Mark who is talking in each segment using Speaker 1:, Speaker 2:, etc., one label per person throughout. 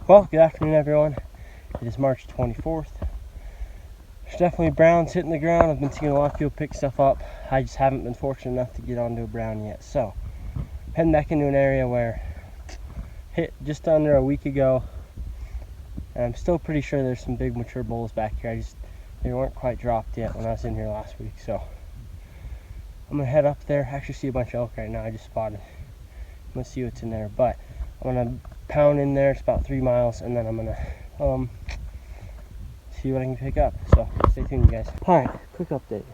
Speaker 1: Well, good afternoon, everyone. It is March 24th. There's definitely browns hitting the ground. I've been seeing a lot of people pick stuff up. I just haven't been fortunate enough to get onto a brown yet. So, heading back into an area where hit just under a week ago. And I'm still pretty sure there's some big mature bulls back here. They weren't quite dropped yet when I was in here last week. So, I'm gonna head up there. I actually see a bunch of elk right now. I just spotted. I'm gonna see what's in there, but I'm gonna pound in there. It's about 3 miles, and then I'm gonna see what I can pick up. So stay tuned, you guys. All right, quick update.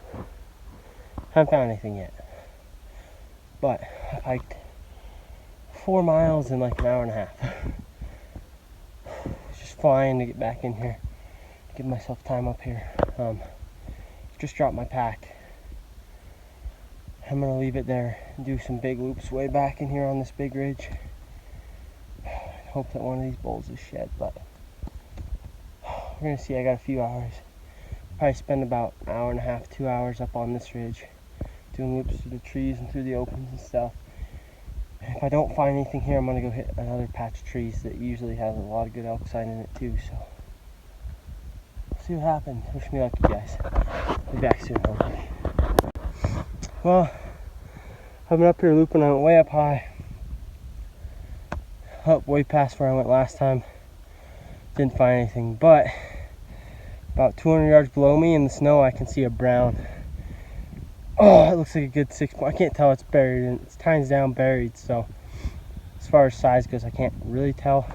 Speaker 1: Haven't found anything yet, but I've hiked 4 miles in like an hour and a half. It's just flying to get back in here, give myself time up here. Just dropped my pack. I'm gonna leave it there and do some big loops way back in here on this big ridge. Hope that one of these bulls is shed, but we're gonna see. I got a few hours. Probably spend about an hour and a half, 2 hours up on this ridge, doing loops through the trees and through the opens and stuff. And if I don't find anything here, I'm gonna go hit another patch of trees that usually has a lot of good elk sign in it too. So we'll see what happens. Wish me luck, you guys. I'll be back soon, hopefully. Well, I've been up here looping. I went way up high, up way past where I went last time. Didn't find anything, but about 200 yards below me in the snow, I can see a brown. Oh, it looks like a good 6 point. I can't tell, it's buried, and it's tines down buried, so as far as size goes, I can't really tell.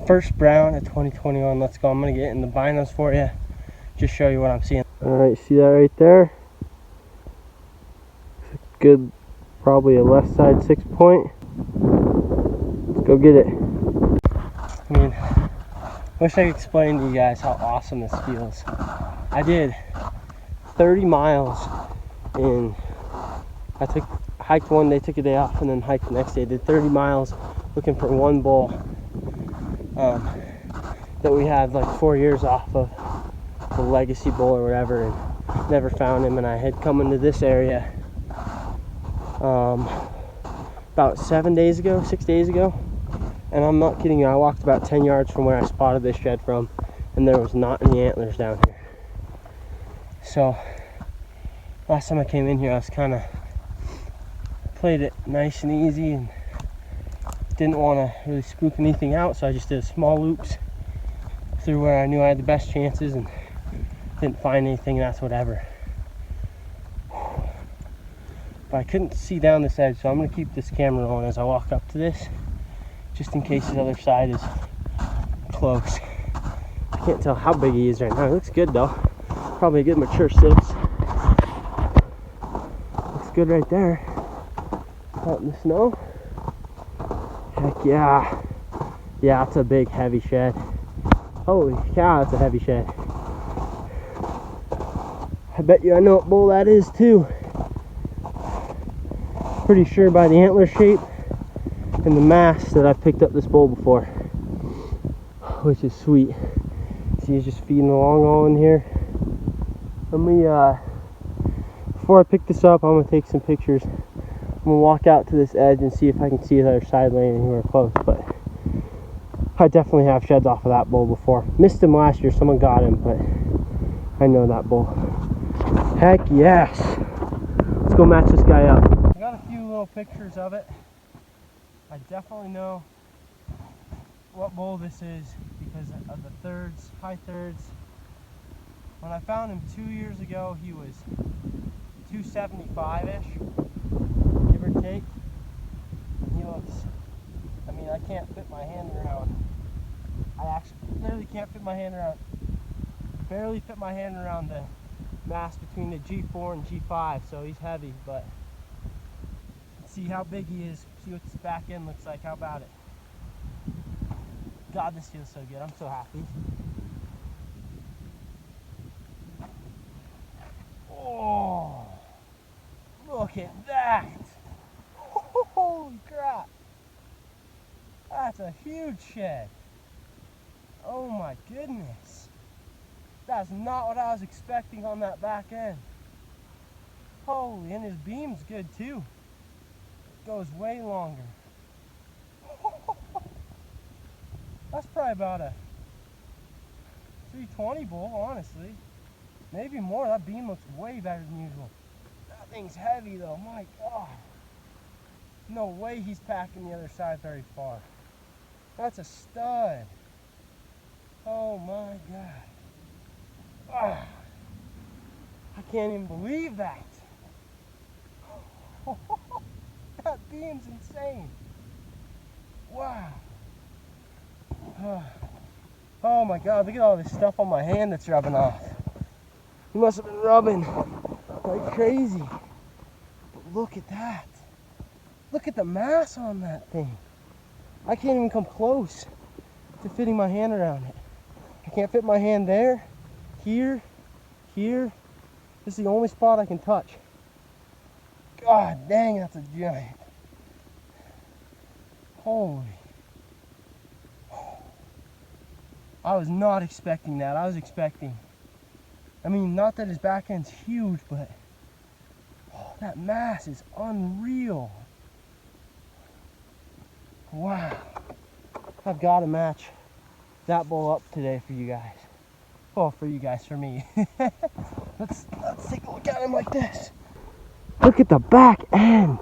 Speaker 1: First brown at 2021. Let's go. I'm gonna get in the binos for you, just show you what I'm seeing. All right, see that right there? Good, probably a left side 6 point. Let's go get it. I mean, wish I could explain to you guys how awesome this feels. I did 30 miles in, hiked one day, took a day off, and then hiked the next day. Did 30 miles looking for one bull that we had like 4 years off of, a legacy bull or whatever, and never found him. And I had come into this area about 6 days ago, and I'm not kidding you, I walked about 10 yards from where I spotted this shed from, and there was not any antlers down here. So last time I came in here, I was kind of played it nice and easy and didn't want to really spook anything out, so I just did small loops through where I knew I had the best chances and didn't find anything, and that's whatever. But I couldn't see down this edge, so I'm going to keep this camera on as I walk up to this, just in case the other side is close. I can't tell how big he is right now. He looks good though. Probably a good mature 6. Looks good right there. Out in the snow. Heck yeah. Yeah, it's a big heavy shed. Holy cow, that's a heavy shed. I bet you I know what bull that is too. Pretty sure by the antler shape and the mass that I've picked up this bull before, which is sweet. See, he's just feeding along all in here. Let me, before I pick this up, I'm gonna take some pictures. I'm gonna walk out to this edge and see if I can see the other side laying anywhere close, but I definitely have sheds off of that bull before. Missed him last year, someone got him, but I know that bull. Heck yes. Let's go match this guy up. I got a few little pictures of it. I definitely know what bull this is because of the thirds, high thirds. When I found him 2 years ago, he was 275-ish, give or take. He looks, I mean, I can't fit my hand around. I actually literally can't fit my hand around, barely fit my hand around the mass between the G4 and G5, so he's heavy, but see how big he is, see what this back end looks like. How about it? God, this feels so good. I'm so happy. Oh, look at that. Holy crap. That's a huge shed. Oh my goodness. That's not what I was expecting on that back end. Holy, and his beam's good too. It goes way longer. probably about a 320 bull, honestly. Maybe more. That beam looks way better than usual. That thing's heavy though, my God. No way he's packing the other side very far. That's a stud. Oh my God. Ah, I can't even believe that. That beam's insane. Wow. Oh my God, look at all this stuff on my hand that's rubbing off. He must have been rubbing like crazy. But look at that. Look at the mass on that thing. I can't even come close to fitting my hand around it. I can't fit my hand there, here, here. This is the only spot I can touch. God dang, that's a giant. Holy. I was not expecting that. I was expecting, I mean, not that his back end's huge, but that mass is unreal. Wow. I've got to match that bull up today for you guys. Well, for you guys, for me. Let's take a look at him like this. Look at the back end.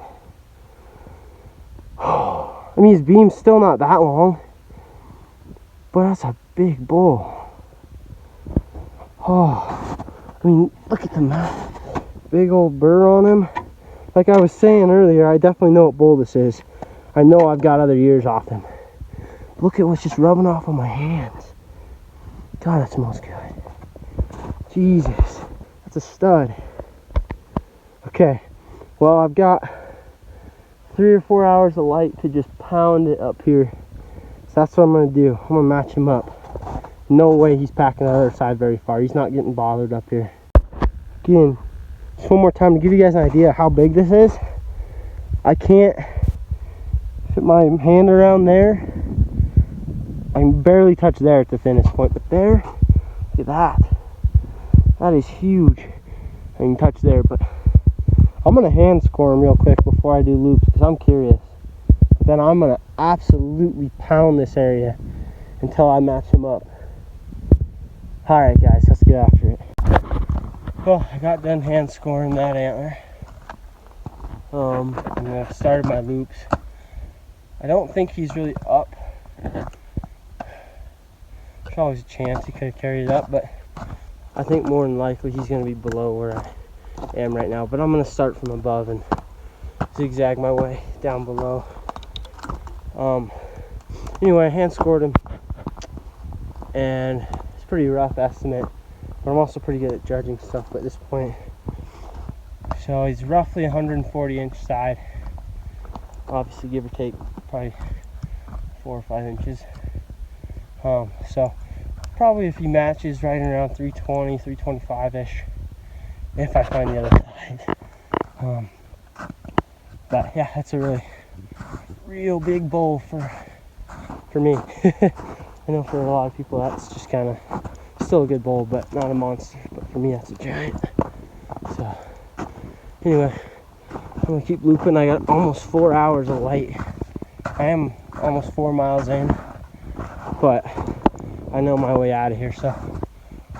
Speaker 1: I mean, his beam's still not that long, but that's a big bull. Oh, I mean, look at the mouth. Big old burr on him. Like I was saying earlier, I definitely know what bull this is. I know I've got other years off him. Look at what's just rubbing off on my hands. God, that smells good. Jesus, that's a stud. Okay, well, I've got 3 or 4 hours of light to just pound it up here. So that's what I'm gonna do. I'm gonna match him up. No way he's packing the other side very far. He's not getting bothered up here. Again, just one more time to give you guys an idea of how big this is. I can't fit my hand around there. I can barely touch there at the thinnest point, but there, look at that. That is huge. I can touch there, but I'm gonna hand score him real quick before I do loops because I'm curious. Then I'm gonna absolutely pound this area until I match him up. Alright guys, let's get after it. Well, I got done hand scoring that antler. And I started my loops. I don't think he's really up. There's always a chance he could have carried it up, but I think more than likely he's going to be below where I am right now. But I'm going to start from above and zigzag my way down below. Anyway, I hand scored him, and it's a pretty rough estimate, but I'm also pretty good at judging stuff at this point. So he's roughly 140 inch side, obviously give or take probably 4 or 5 inches. So probably if he matches right around 320, 325 ish, if I find the other side. But yeah, that's a real big bull for me. I know for a lot of people that's just kind of still a good bull, but not a monster. But for me, that's a giant. So anyway, I'm gonna keep looping. I got almost 4 hours of light. I am almost 4 miles in, but I know my way out of here. So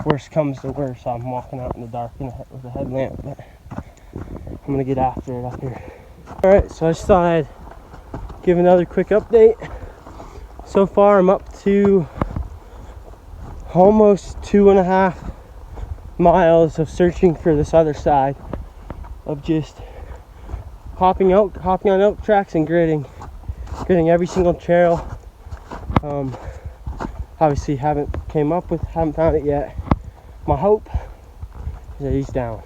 Speaker 1: worst comes to worst, I'm walking out in the dark with a headlamp, but I'm gonna get after it up here. All right, so I just thought I'd give another quick update. So far, I'm up to almost 2.5 miles of searching for this other side, of just hopping on elk tracks and gritting every single trail. Obviously haven't found it yet. My hope is that he's down,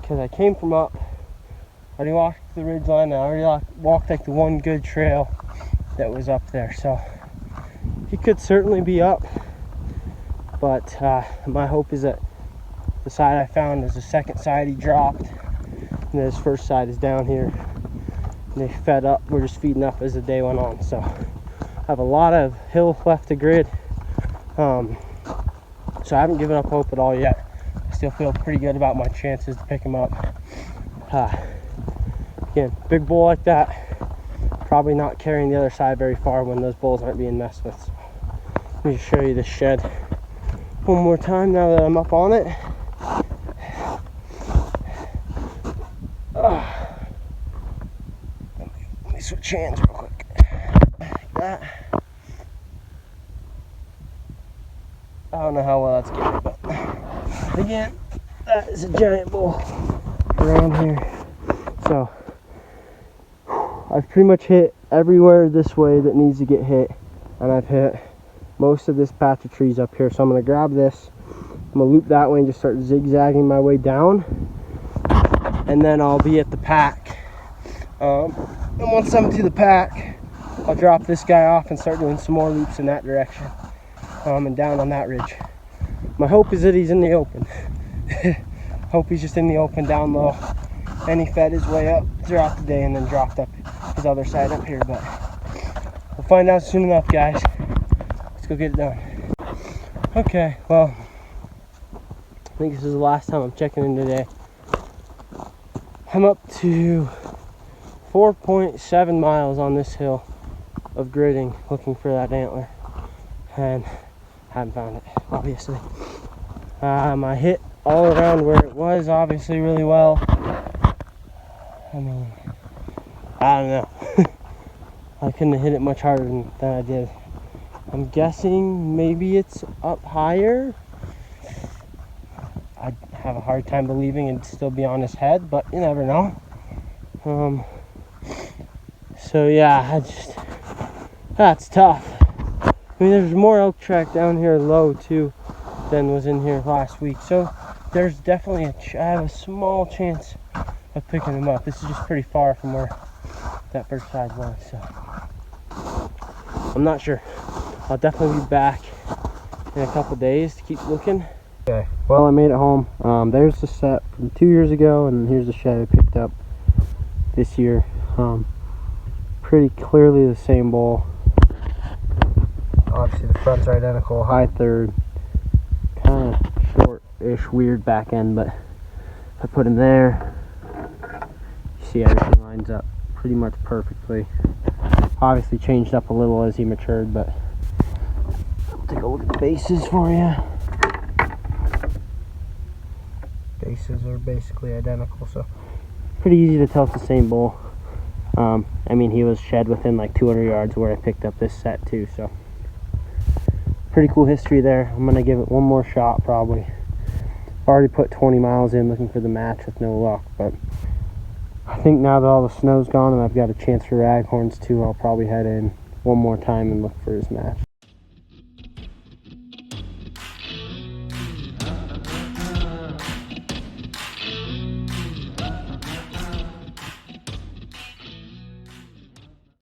Speaker 1: because I came from up. I already walked the ridge line. I already walked like the one good trail that was up there, so he could certainly be up, but my hope is that the side I found is the second side he dropped, and then his first side is down here, and they fed up. We're just feeding up as the day went on, so I have a lot of hill left to grid, so I haven't given up hope at all yet. I still feel pretty good about my chances to pick him up. Again, big bull like that, probably not carrying the other side very far when those bulls aren't being messed with. Let me show you the shed one more time now that I'm up on it. Let me switch hands real quick. Like that. I don't know how well that's getting, but again, that is a giant bull around here. So I've pretty much hit everywhere this way that needs to get hit, and I've hit most of this patch of trees up here. So I'm going to grab this, I'm going to loop that way and just start zigzagging my way down, and then I'll be at the pack. And once I'm to the pack, I'll drop this guy off and start doing some more loops in that direction, and down on that ridge. My hope is that he's in the open. Hope he's just in the open down low, and he fed his way up throughout the day and then dropped up his other side up here. But we'll find out soon enough, guys. Let's go get it done. Okay, well, I think this is the last time I'm checking in today. I'm up to 4.7 miles on this hill of gridding looking for that antler, and haven't found it, obviously. I hit all around where it was, obviously, really well. I mean, I don't know. I couldn't have hit it much harder than I did. I'm guessing maybe it's up higher. I have a hard time believing it'd still be on his head, but you never know. So yeah, that's tough. I mean, there's more elk track down here low too than was in here last week. So there's definitely I have a small chance of picking him up. This is just pretty far from where that first side was, so I'm not sure. I'll definitely be back in a couple days to keep looking. Okay, well, I made it home. There's the set from 2 years ago, and here's the shed I picked up this year. Pretty clearly the same bull. Obviously the fronts are identical, high third, kind of short-ish, weird back end, but if I put him there, you see everything lines up pretty much perfectly. Obviously changed up a little as he matured, but I'll take a look at the bases for you. Bases are basically identical, so pretty easy to tell it's the same bull. I mean, he was shed within like 200 yards where I picked up this set too, so pretty cool history there. I'm gonna give it one more shot probably. I've already put 20 miles in looking for the match with no luck, but I think now that all the snow's gone and I've got a chance for raghorns too, I'll probably head in one more time and look for his match.